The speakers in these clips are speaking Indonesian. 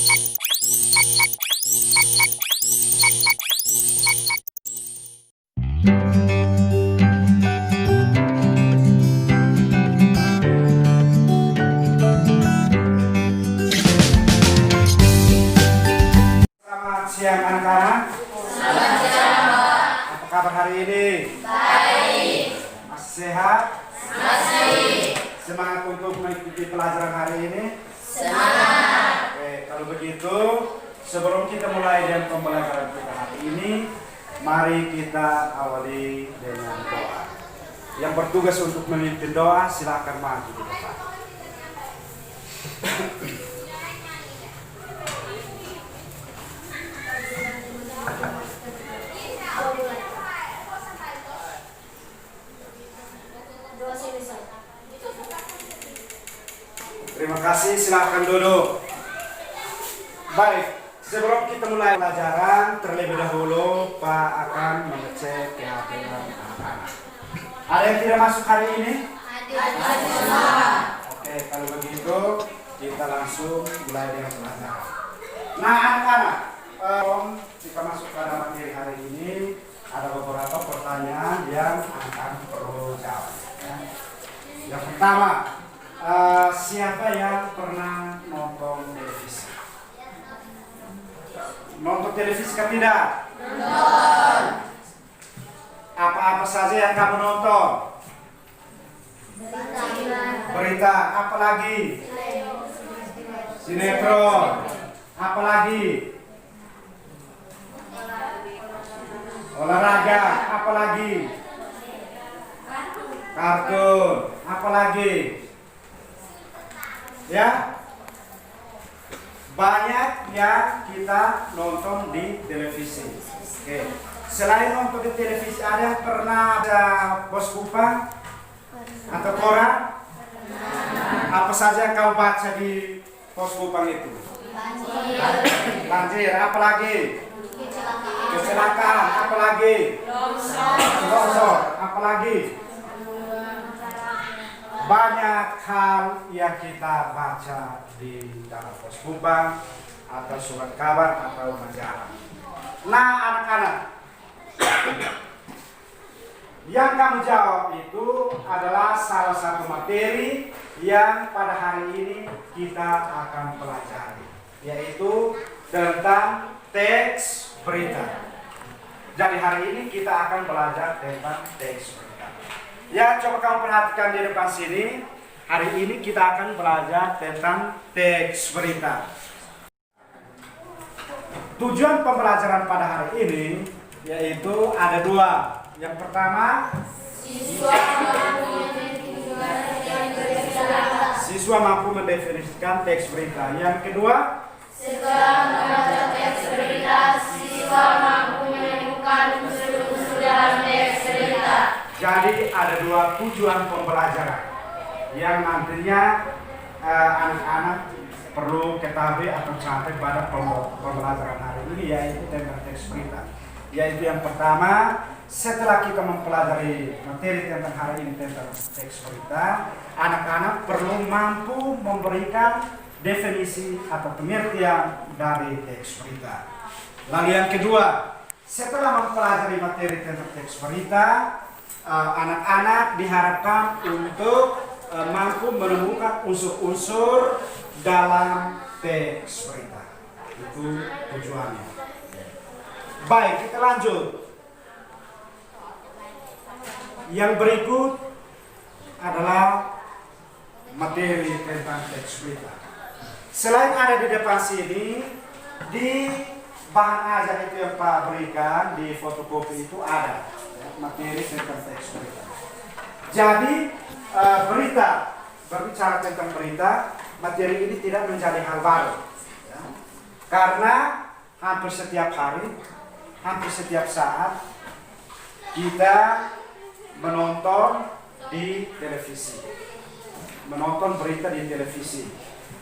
Selamat siang anak-anak. Selamat siang, Pak. Apa kabar hari ini? Baik. Masih sehat? Masih. Semangat untuk mengikuti pelajaran hari ini? Semangat. Oke, kalau begitu sebelum kita mulai dengan pembelajaran kita hari ini, mari kita awali dengan doa. Yang bertugas untuk memimpin doa, silakan maju di depan. Terima kasih, silakan duduk. Baik, sebelum kita mulai pelajaran, terlebih dahulu Pak akan mengecek kehadiran anak-anak. Ada yang tidak masuk hari ini? Oke, kalau begitu kita langsung mulai dengan pelajaran. Nah, anak-anak, kita masuk pada materi hari ini, ada beberapa pertanyaan yang akan perlu jawab. Ya. Yang pertama, siapa yang pernah nonton televisi? Nonton televisi kan tidak? Nonton. Apa-apa saja yang kamu nonton? Berita. Apa lagi? Sinetron. Apa lagi? Olahraga. Apa lagi? Kartun. Apa lagi? Ya, banyak yang kita nonton di televisi. Oke. Selain nonton di televisi, ada yang pernah ada Bos Kupang atau koran? Apa saja yang kau baca di Bos Kupang itu? Banjir. Apa lagi? Kecelakaan. Apa lagi? Longsor. Apa lagi? Banyak hal yang kita baca di dalam Pos Kupang atau surat kabar atau majalah. Nah, anak-anak, yang kamu jawab itu adalah salah satu materi yang pada hari ini kita akan pelajari, yaitu tentang teks berita. Jadi hari ini kita akan belajar tentang teks berita. Ya, coba kamu perhatikan di depan sini. Hari ini kita akan belajar tentang teks berita. Tujuan pembelajaran pada hari ini yaitu ada dua. Yang pertama, siswa mampu mendefinisikan teks berita. Yang kedua, setelah membaca teks berita, siswa mampu menemukan unsur-unsur dalam teks berita. jadi ada dua tujuan pembelajaran yang nantinya anak-anak perlu ketahui atau catat pada pembelajaran hari ini, yaitu tentang teks berita. Yaitu yang pertama, setelah kita mempelajari materi tentang hari ini tentang teks berita, anak-anak perlu mampu memberikan definisi atau pengertian dari teks berita. Lalu yang kedua, setelah mempelajari materi tentang teks berita, anak-anak diharapkan untuk mampu menemukan unsur-unsur dalam teks berita. Itu tujuannya. Baik, kita lanjut. Yang berikut adalah materi tentang teks berita. Selain ada di depan sini, di bahan ajar itu yang Pak berikan di fotokopi itu ada materi tentang teks berita. Jadi berbicara tentang berita, materi ini tidak menjadi hal baru, ya. Karena hampir setiap hari, hampir setiap saat kita menonton di televisi, menonton berita di televisi.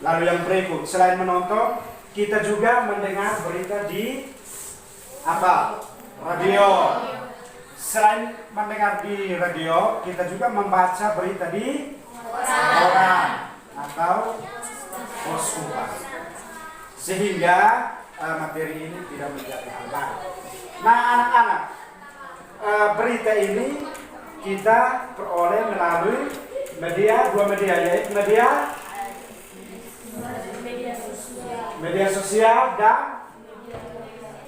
Lalu yang berikut, selain menonton, kita juga mendengar berita di apa? Radio. Selain mendengar di radio, kita juga membaca berita di koran atau Pos Kupang. sehingga materi ini tidak menjadi hal baru. Nah anak-anak, berita ini kita peroleh melalui dua media, yaitu media sosial dan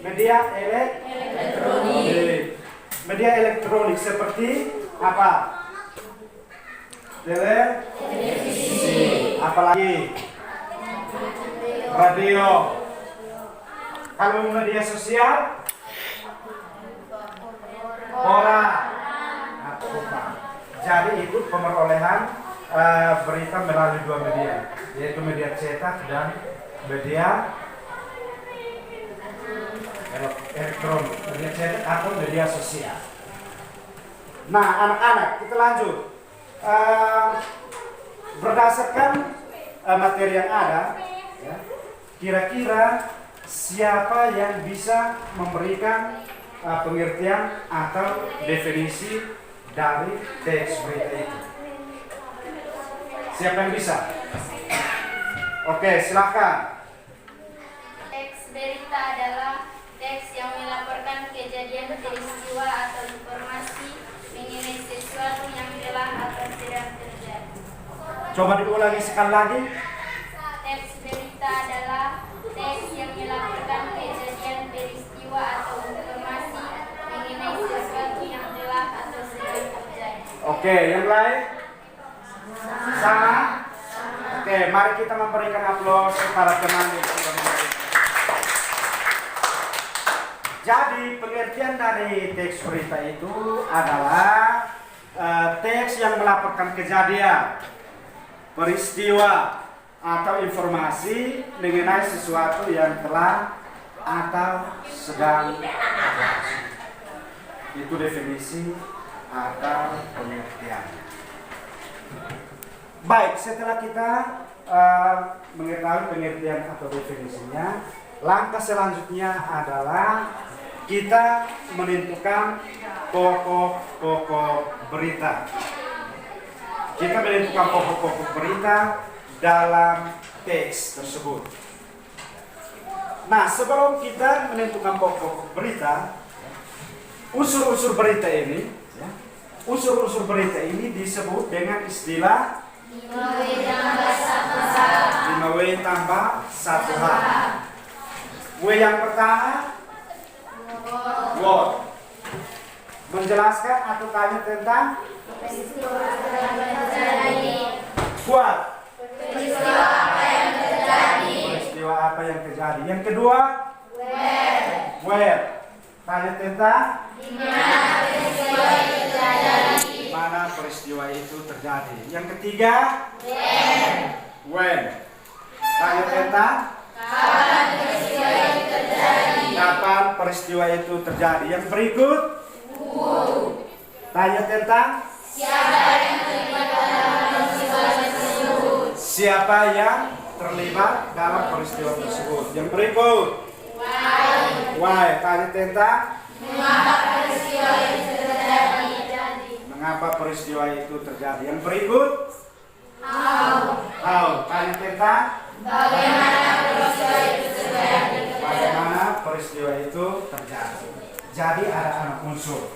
media elektronik. Media elektronik seperti apa? Televisi, apalagi radio. Kalau media sosial, koran. Jadi itu pemerolehan berita melalui dua media, yaitu media cetak dan media elektronik, media cetak atau media sosial. Nah, anak-anak, kita lanjut. Berdasarkan materi yang ada, ya, kira-kira siapa yang bisa memberikan pengertian atau definisi dari teks berita itu? Siapa yang bisa? Oke, silakan. Teks berita adalah teks yang melaporkan kejadian, peristiwa atau informasi mengenai sesuatu yang telah atau sedang terjadi. Coba diulangi sekali lagi. Teks berita adalah teks yang melaporkan kejadian, peristiwa atau informasi mengenai sesuatu yang telah atau sedang terjadi. Oke, yang lain? Sama? Oke, mari kita memberikan aplaus kepada teman yang sudah memberikan. Jadi pengertian dari teks berita itu adalah teks yang melaporkan kejadian, peristiwa atau informasi mengenai sesuatu yang telah atau sedang terjadi. Itu definisi atau pengertian. Baik, setelah kita mengetahui pengertian atau definisinya, langkah selanjutnya adalah kita menentukan pokok-pokok berita. Kita menentukan pokok-pokok berita dalam teks tersebut. Nah, sebelum kita menentukan pokok-pokok berita, unsur-unsur berita ini, unsur-unsur berita ini disebut dengan istilah 5W tambah 1H. W yang pertama, word. Menjelaskan atau tanya tentang buat peristiwa apa yang terjadi. Yang kedua, where. Tanya tentang mana peristiwa itu terjadi. Yang ketiga, when. Tanya tentang kapan peristiwa itu terjadi. Yang berikut, tanya tentang siapa yang terlibat dalam peristiwa tersebut. Yang berikut, why. Tanya tentang mengapa peristiwa itu terjadi. Yang berikut, how. Tanya tentang bagaimana peristiwa itu terjadi. Jadi ada 6 unsur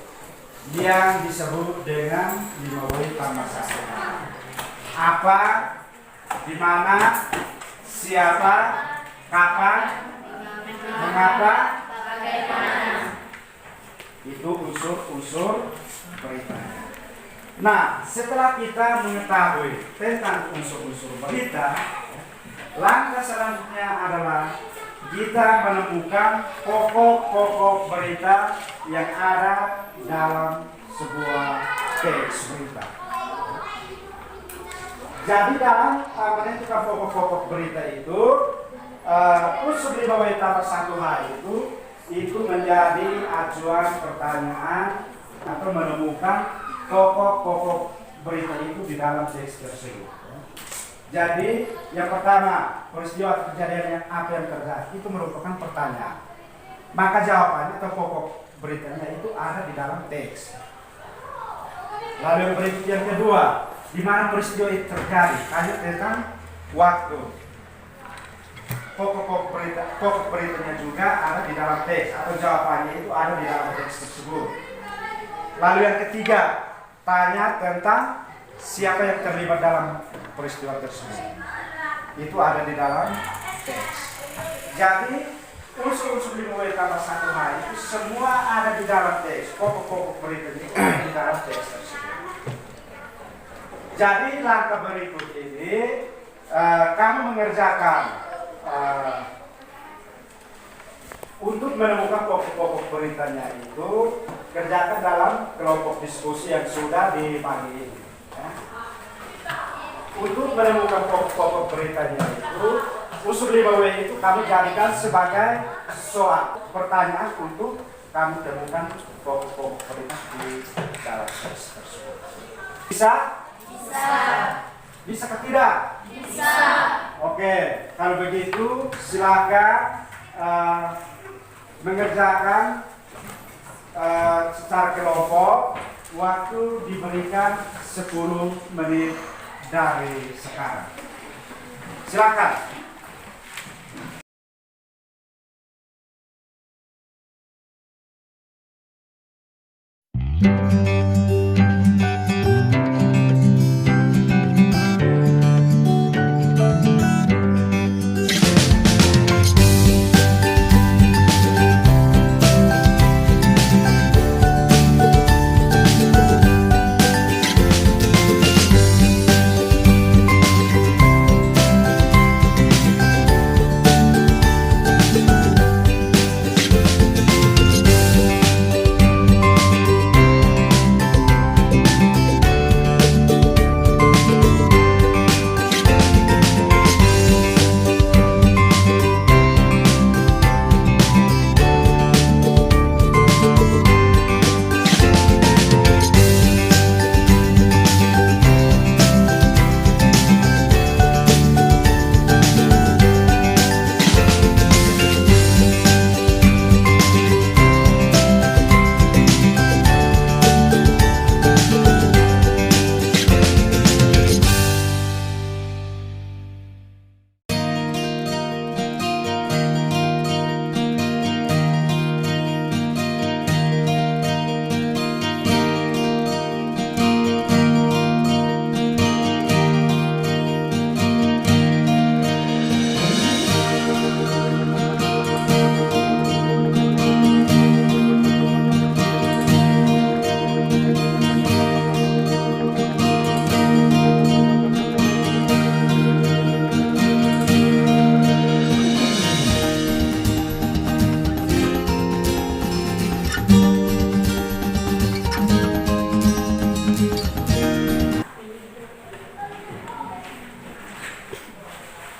yang disebut dengan 5W tambah 1H. Apa, di mana, siapa, kapan, mengapa, itu unsur-unsur berita. Nah, setelah kita mengetahui tentang unsur-unsur berita, langkah selanjutnya adalah kita menemukan pokok-pokok berita yang ada dalam sebuah teks berita. Jadi dalam menentukan pokok-pokok berita itu, unsur 5W tambah 1H itu menjadi acuan pertanyaan atau menemukan pokok-pokok berita itu di dalam teks tersebut. Jadi yang pertama, peristiwa kejadiannya apa yang terjadi itu merupakan pertanyaan. Maka jawabannya atau pokok beritanya itu ada di dalam teks. Lalu yang berikut yang kedua, di mana peristiwa itu terjadi? Tanya tentang waktu. pokok beritanya juga ada di dalam teks atau jawabannya itu ada di dalam teks tersebut. Lalu yang ketiga, tanya tentang siapa yang terlibat dalam peristiwa tersebut. Itu ada di dalam teks. Jadi unsur-unsur 5W tambah 1H itu semua ada di dalam teks. Pokok-pokok beritanya itu ada di dalam teks tersebut. Jadi langkah berikut ini kamu mengerjakan untuk menemukan pokok-pokok beritanya itu, kerjakan dalam kelompok diskusi yang sudah dibagi ini. Ya. Untuk menemukan pokok-pokok beritanya itu, unsur 5W itu kami jadikan sebagai soal pertanyaan untuk kami temukan pokok-pokok berita di dalam teks tersebut. Bisa? Bisa. Bisa atau tidak? Bisa. Oke, kalau begitu silakan mengerjakan secara kelompok. Waktu diberikan 10 menit dari sekarang. Silakan.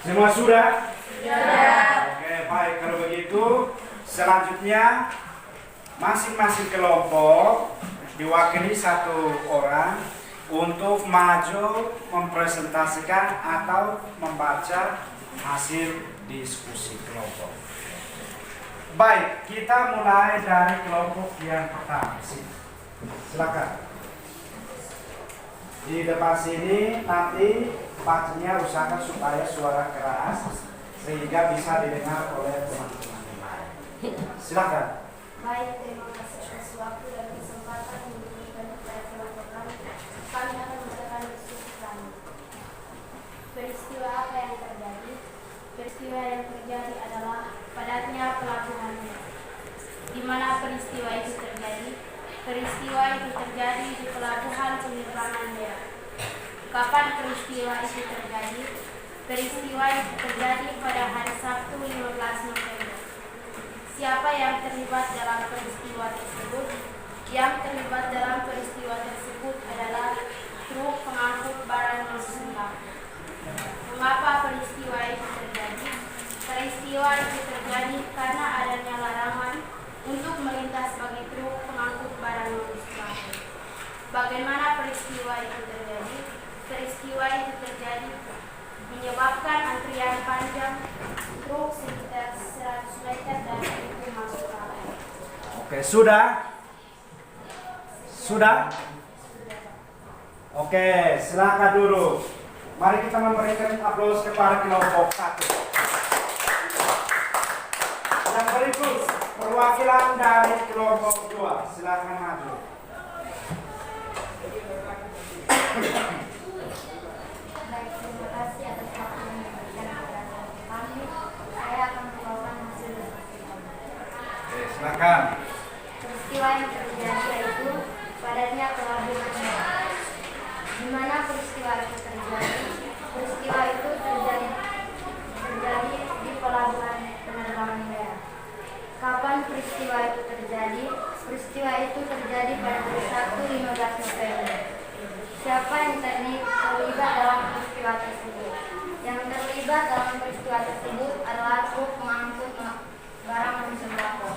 Semua sudah? Sudah. Oke, baik. Kalau begitu, selanjutnya masing-masing kelompok diwakili satu orang untuk maju mempresentasikan atau membaca hasil diskusi kelompok. Baik, kita mulai dari kelompok yang pertama. Silakan. Di depan sini nanti bacanya usahakan supaya suara keras sehingga bisa didengar oleh teman-teman yang lain. Silakan. Baik, terima kasih atas waktu dan kesempatan yang diberikan kepada kelompok kami. Kami akan membacakan diskusi kami. Peristiwa apa yang terjadi? Peristiwa yang terjadi adalah padatnya pelabuhan Merak. Di mana peristiwa itu terjadi? Peristiwa itu terjadi di pelabuhan penyeberangan Merak. Kapan peristiwa itu terjadi? Peristiwa itu terjadi pada hari Sabtu 15 November. Siapa yang terlibat dalam peristiwa tersebut? Yang terlibat dalam peristiwa tersebut adalah truk pengangkut barang non-sembako. Mengapa peristiwa itu terjadi? Peristiwa itu terjadi karena adanya larangan untuk melintas bagi truk pengangkut barang non-sembako. Bagaimana peristiwa itu terjadi? Peristiwa itu terjadi menyebabkan antrian panjang truk sekitar 100 meter dan itu masuk ke air. Oke, sudah? Sudah? Oke, silakan duduk. Mari kita memberikan aplaus kepada kelompok 1. Yang berikut perwakilan dari kelompok 2, silakan maju. Baik, terima kasih atas waktu yang diberikan kepada kami. Saya akan membawakan hasil diskusi kami. Oke, silakan. Peristiwa yang terjadi yaitu padatnya pelabuhan Merak. Di mana peristiwa itu terjadi? Peristiwa itu terjadi di pelabuhan penerbangan Merak. Kapan peristiwa itu terjadi? Peristiwa itu terjadi pada hari Sabtu 15 November. Siapa yang terlibat dalam peristiwa tersebut? Yang terlibat dalam peristiwa tersebut adalah truk pengangkut barang non sembako.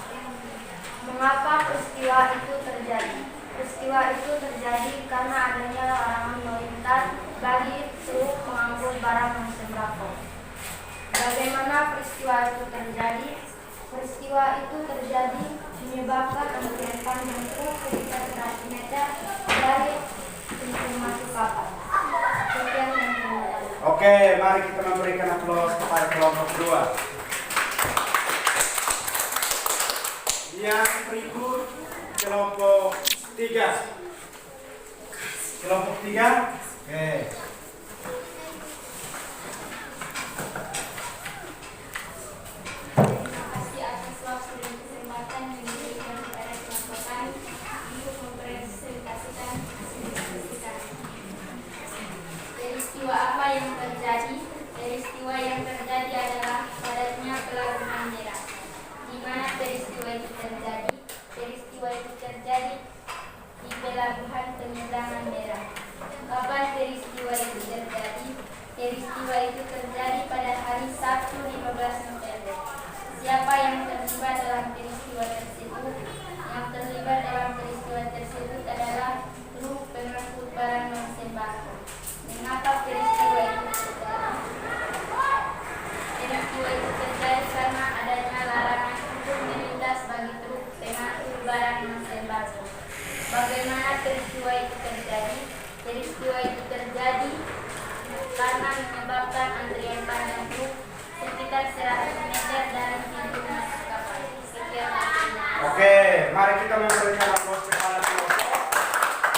Mengapa peristiwa itu terjadi? Peristiwa itu terjadi karena adanya larangan melintas bagi truk pengangkut barang non sembako. Bagaimana peristiwa itu terjadi? Peristiwa itu terjadi menyebabkan antrian panjang truk sekitar 100 meter dari pintu masuk kapal. Sekian yang saya. Oke, mari kita memberikan aplaus kepada kelompok 2. Yang berikut kelompok 3. Kelompok 3. Oke. Terima kasih atas waktu dan kesempatan yang diberikan kepada kelompok kami untuk mempresentasikan hasil diskusi kami. Peristiwa apa yang terjadi? Peristiwa yang terjadi adalah padatnya pelabuhan Merak. Di mana peristiwa itu terjadi? Peristiwa itu terjadi di pelabuhan penyeberangan Merak. Kapan peristiwa itu terjadi? Peristiwa itu terjadi pada hari Sabtu 15 November. Siapa yang terlibat dalam peristiwa tersebut? Yang terlibat dalam peristiwa tersebut adalah truk pengangkut barang non sembako. Mengapa peristiwa itu terjadi? Peristiwa itu terjadi karena adanya larangan untuk melintas bagi truk pengangkut barang non sembako. Bagaimana peristiwa itu terjadi? Peristiwa itu terjadi karena menyebabkan antrian panjang truk sekitar 100 meter dari pintu masuk kapal. Sekian. Oke, mari kita memberikan aplaus kepada kelompok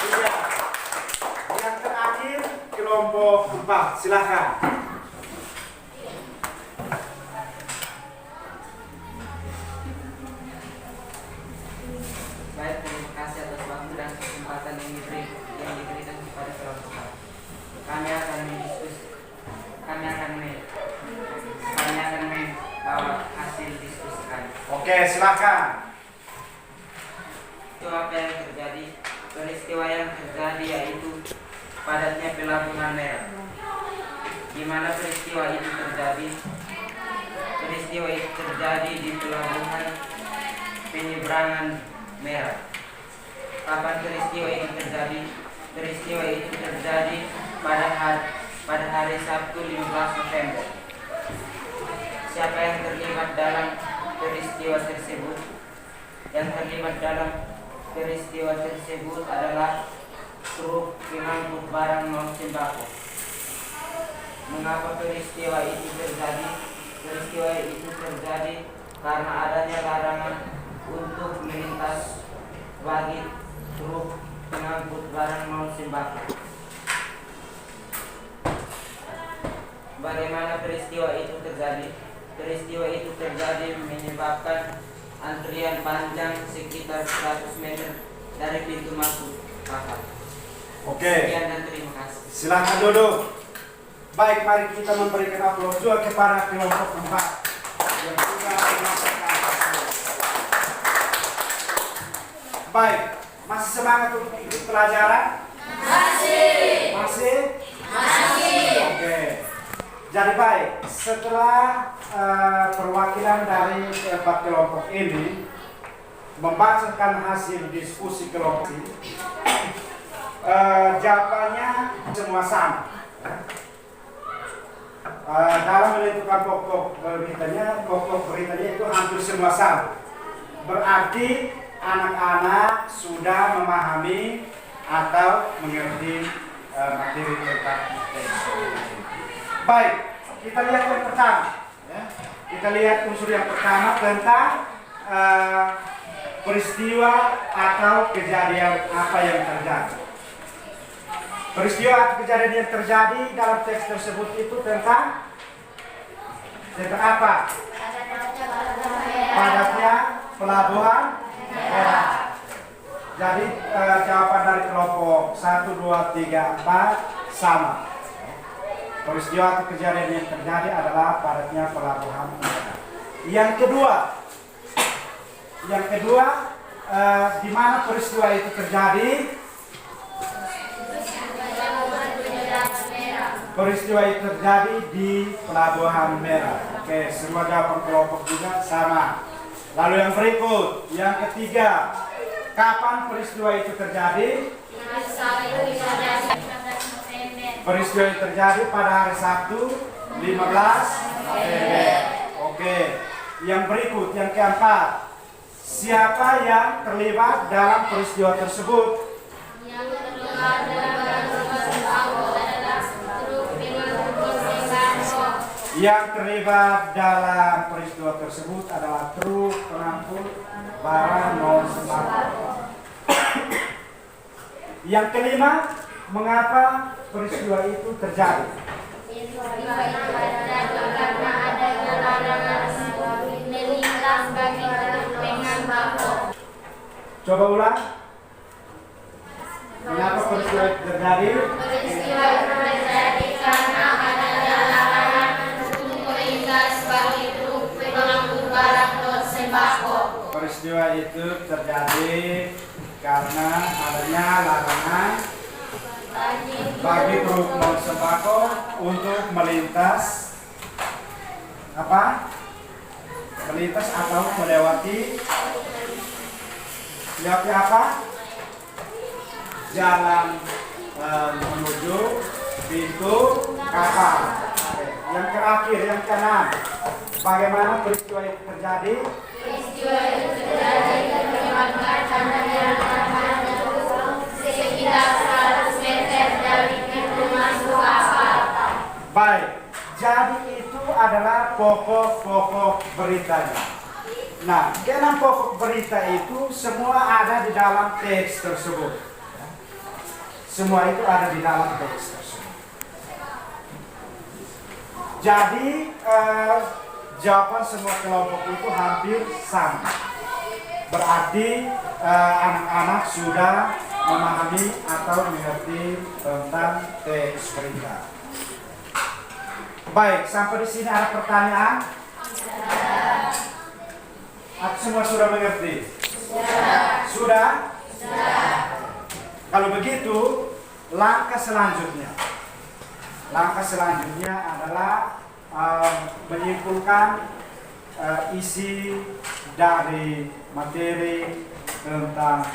3. Yang terakhir kelompok 4, silakan. Baik, terima kasih atas waktu dan kesempatan yang diberikan kepada kelompok kami. Kami akan membawa hasil diskusi kami. Oke, silakan. Itu apa yang terjadi? Peristiwa yang terjadi yaitu padatnya pelabuhan Merak. Di mana peristiwa itu terjadi? Peristiwa itu terjadi di pelabuhan penyeberangan Merak. Kapan peristiwa itu terjadi? Peristiwa itu terjadi pada hari Sabtu 15 November. Siapa yang terlibat dalam peristiwa tersebut? Yang terlibat dalam peristiwa tersebut adalah truk pengangkut barang non sembako. Mengapa peristiwa itu terjadi? Peristiwa itu terjadi karena adanya larangan untuk melintas bagi truk pengangkut barang non sembako. Bagaimana peristiwa itu terjadi? Peristiwa itu terjadi menyebabkan antrian panjang sekitar 100 meter dari pintu masuk kapal. Oke, Sekian dan terima kasih. silakan duduk. Baik, mari kita memberikan aplaus juga kepada kelompok 4 yang sudah melakukan hasil. Baik, masih semangat untuk ikut pelajaran? Masih. Masih? Masih. Oke. Jadi baik, setelah perwakilan dari keempat kelompok ini membacakan hasil diskusi kelompok ini, jawabannya semua sama. Dalam menentukan pokok beritanya itu hampir semua sama. Berarti anak-anak sudah memahami atau mengerti materi tentang teks. Baik, kita lihat yang pertama. Ya. Kita lihat unsur yang pertama tentang peristiwa atau kejadian apa yang terjadi. Peristiwa atau kejadian yang terjadi dalam teks tersebut itu tentang apa? Padatnya pelabuhan merah. Jadi jawaban dari kelompok 1, 2, 3, 4 sama. Peristiwa atau kejadian yang terjadi adalah padatnya pelabuhan merah. Yang kedua, di mana peristiwa itu terjadi? Peristiwa itu terjadi di Pelabuhan Merah. Oke, semua jawaban kelompok juga sama. Lalu yang berikut, yang ketiga, kapan peristiwa itu terjadi? Peristiwa itu terjadi pada hari Sabtu 15 November. Oke, yang berikut, yang keempat, siapa yang terlibat dalam peristiwa tersebut? Yang terlibat dalam peristiwa tersebut adalah truk pengangkut barang non sembako. Yang kelima, mengapa peristiwa itu terjadi? Karena adanya larangan melintas bagi truk pengangkut. Coba ulang. Mengapa peristiwa itu terjadi? Peristiwa itu terjadi karena adanya larangan untuk melintas bagi truk pengangkut barang non sembako. Peristiwa itu terjadi karena adanya larangan bagi truk non sembako untuk melintas apa? Melintas atau melewati apa? Jalan menuju pintu kapal. Oke. Yang terakhir, yang keenam, bagaimana peristiwa itu terjadi? Peristiwa itu terjadi menyebabkan adanya larangan sekitar 100 meter dari pintu masuk kapal. Baik, jadi itu adalah pokok-pokok beritanya. Nah, keenam pokok berita itu semua ada di dalam teks tersebut. Semua itu ada di dalam teks tersebut. Jadi jawaban semua kelompok itu hampir sama. Berarti anak-anak sudah memahami atau mengerti tentang teks berita. Baik, sampai di sini ada pertanyaan? Atau semua sudah mengerti? Sudah? Kalau begitu, langkah selanjutnya adalah menyimpulkan isi dari materi tentang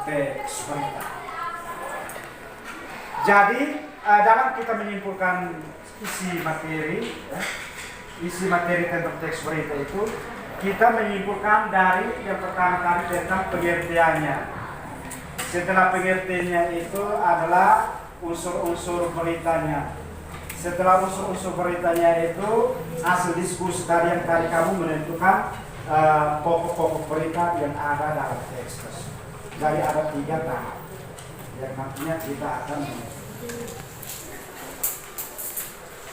teks berita. Jadi dalam kita menyimpulkan isi materi tentang teks berita itu, kita menyimpulkan dari yang pertama kali tentang pengertiannya. Setelah pengertiannya itu adalah unsur-unsur beritanya. Setelah unsur-unsur beritanya itu hasil diskusi tadi yang tadi kamu menentukan pokok-pokok berita yang ada dalam teks tersebut. Jadi ada 3 tahap yang nantinya kita akan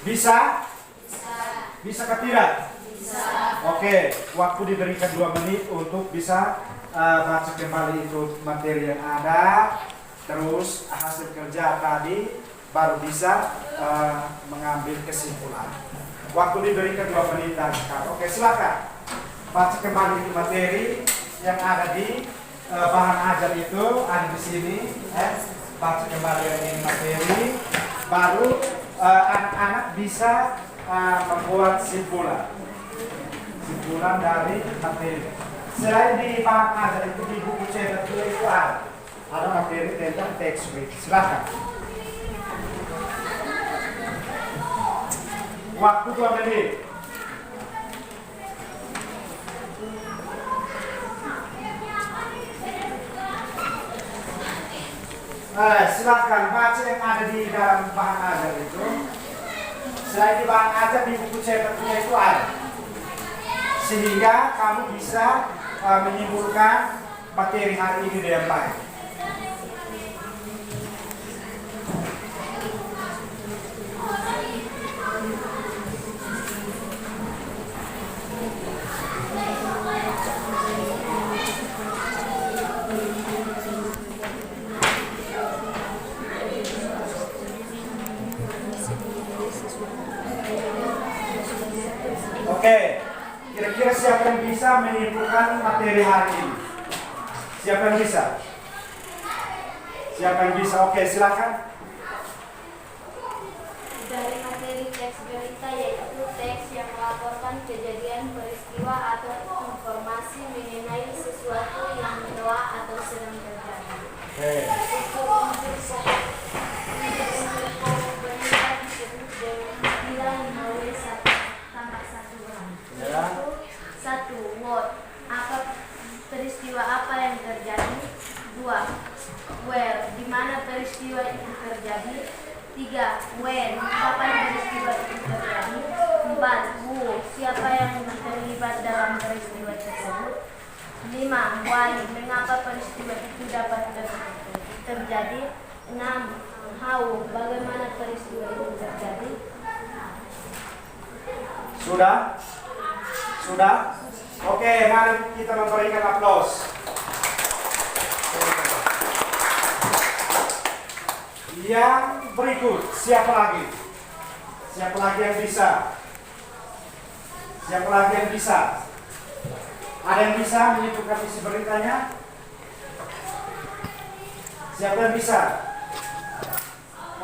bisa ke tidak? Bisa. Oke, waktu diberikan 2 menit untuk bisa baca kembali itu materi yang ada, terus hasil kerja tadi baru bisa mengambil kesimpulan. Waktu diberikan 2 menit lagi. Oke, silakan baca kembali itu materi yang ada di bahan ajar itu ada di sini. Baca kembali ini materi, baru anak-anak bisa membuat simpulan dari materi. Selain di bahan ajar itu di buku cetak itu ada materi tentang teks berita. Silakan. Waktu 2 menit. Silakan baca yang ada di dalam bahan ajar itu. Selain di bahan ajar di buku cetaknya itu ada. sehingga kamu bisa menyimpulkan materi hari ini dengan baik. Oke, kira-kira siapa yang bisa menyimpulkan materi hari ini? Siapa yang bisa? Siapa yang bisa? Oke, silakan. Dari materi teks berita yaitu teks yang melaporkan kejadian peristiwa atau informasi mengenai sesuatu yang telah atau sedang terjadi. Oke. Unsur-unsur pokok berita disebut dengan istilah 5W1 tambah 1 Ya. Satu, what, peristiwa apa yang terjadi. 2, where, di mana peristiwa itu terjadi. 3, when, kapan peristiwa itu terjadi. 4, who, siapa yang terlibat dalam peristiwa tersebut. 5, why, mengapa peristiwa itu dapat terjadi. 6, how, bagaimana peristiwa itu terjadi. Sudah? Sudah? Oke, mari kita memberikan aplaus. Yang berikut, siapa lagi? Siapa lagi yang bisa? Siapa lagi yang bisa? Ada yang bisa menyimpulkan isi beritanya? Siapa yang bisa?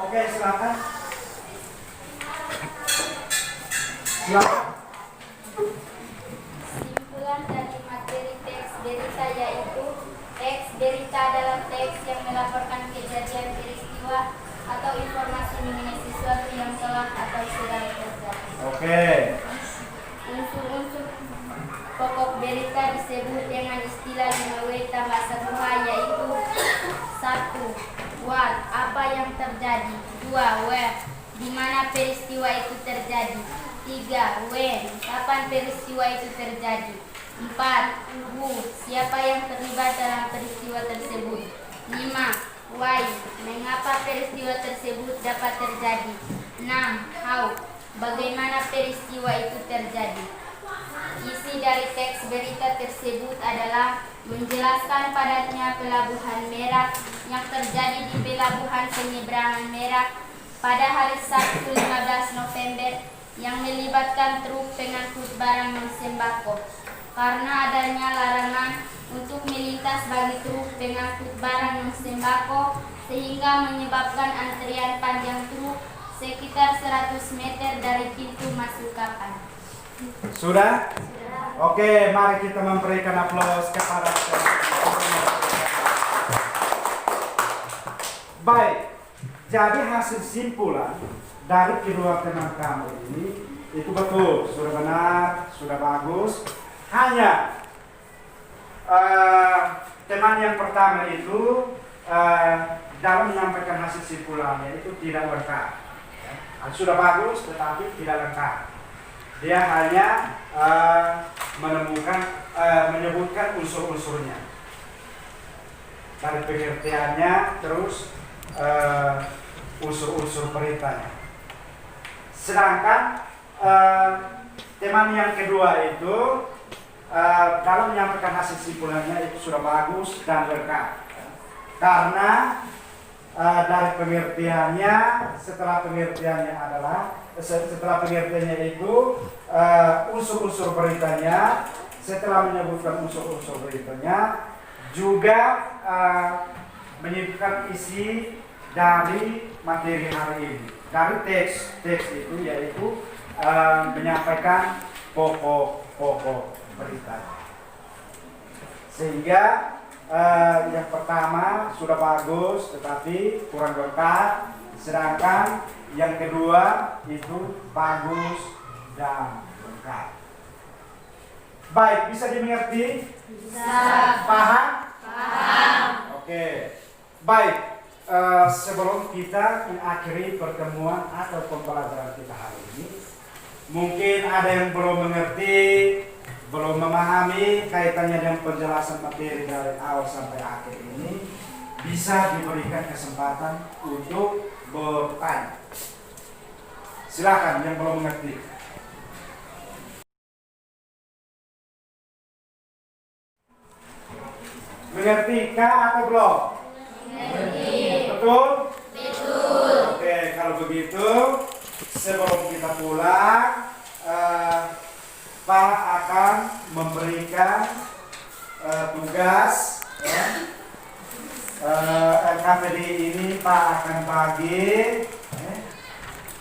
Oke, silakan. Silakan. Simpulan dari materi teks berita yaitu teks berita adalah teks yang melaporkan kejadian peristiwa atau informasi mengenai sesuatu yang telah atau sedang terjadi. Oke. Unsur-unsur pokok berita disebut dengan istilah 5W tambah 1H yaitu 1, what, apa yang terjadi. 2, where, di mana peristiwa itu terjadi. 3, when, kapan peristiwa itu terjadi. 4, who, siapa yang terlibat dalam peristiwa tersebut. 5, why, mengapa peristiwa tersebut dapat terjadi. 6, how, bagaimana peristiwa itu terjadi. Isi dari teks berita tersebut adalah menjelaskan padatnya pelabuhan Merak yang terjadi di pelabuhan penyeberangan Merak pada hari Sabtu 15 November yang melibatkan truk pengangkut barang non sembako karena adanya larangan untuk melintas bagi truk pengangkut barang non sembako sehingga menyebabkan antrian panjang truk sekitar 100 meter dari pintu masuk kapal. Sudah? Oke, mari kita memberikan aplaus kepada baik. Jadi hasil simpulan dari kedua teman kamu ini itu betul, sudah benar, sudah bagus. Hanya teman yang pertama itu dalam menyampaikan hasil simpulannya itu tidak lengkap. Sudah bagus, tetapi tidak lengkap. Dia hanya menyebutkan unsur-unsurnya dari pengertiannya, terus unsur-unsur beritanya. Sedangkan teman yang kedua itu dalam menyampaikan hasil simpulannya itu sudah bagus dan lengkap, karena dari pengertiannya, setelah pengertiannya itu unsur-unsur beritanya, setelah menyebutkan unsur-unsur beritanya juga menyebutkan isi dari materi hari ini, dari teks itu yaitu menyampaikan pokok berita. Sehingga yang pertama sudah bagus tetapi kurang lengkap, sedangkan yang kedua itu bagus dan lengkap. Baik, bisa dimengerti? Bisa. Paham? Paham. Oke. Baik, sebelum kita mengakhiri pertemuan atau pembelajaran kita hari ini, mungkin ada yang belum mengerti belum memahami kaitannya dengan penjelasan materi dari awal sampai akhir ini, bisa diberikan kesempatan untuk bertanya. Silakan yang belum mengerti. Mengertikah atau belum? Mengerti. Betul? Betul. Oke, kalau begitu sebelum kita pulang, Pak akan memberikan tugas. LKPD ini Pak akan bagi.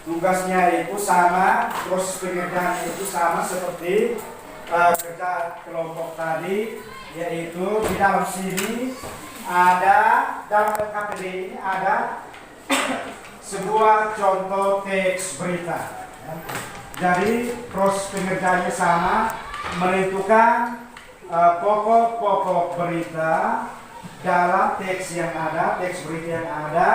Tugasnya itu sama, proses pengerjaan itu sama seperti kerja kelompok tadi, yaitu di dalam sini ada, dalam LKPD ini ada sebuah contoh teks berita. Jadi proses pengerjaannya sama, menentukan pokok-pokok berita dalam teks yang ada, teks berita yang ada,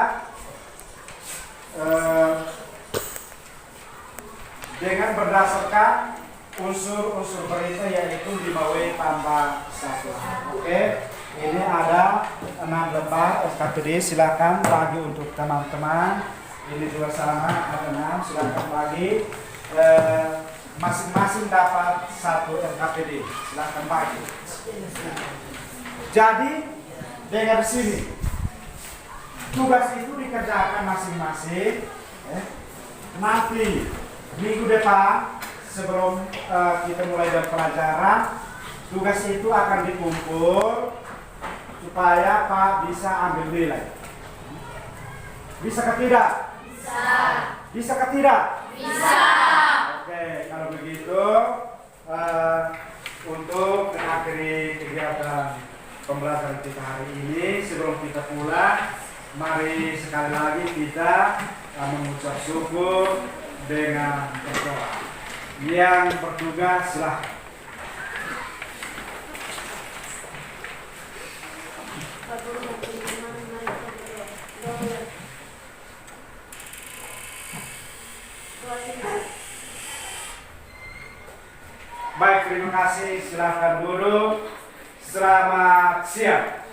dengan berdasarkan unsur-unsur berita yaitu 5W tambah 1. Oke, ini ada 6 lembar SKPD, silakan bagi untuk teman-teman. Ini juga sama, ada 6, silakan bagi. Masing-masing dapat 1 SKPD, silakan bagi. Jadi dengan sini tugas itu dikerjakan masing-masing. Nanti minggu depan sebelum kita mulai pelajaran, tugas itu akan dikumpul supaya Pak bisa ambil nilai. Bisa ke tidak? Bisa. Bisa ke tidak? Bisa. Oke, kalau begitu untuk mengakhiri kegiatan pembelajaran kita hari ini, sebelum kita pulang, mari sekali lagi kita mengucap syukur dengan berdoa. Yang bertugas silahkan. Baik, terima kasih. Silahkan duduk. Selamat siang.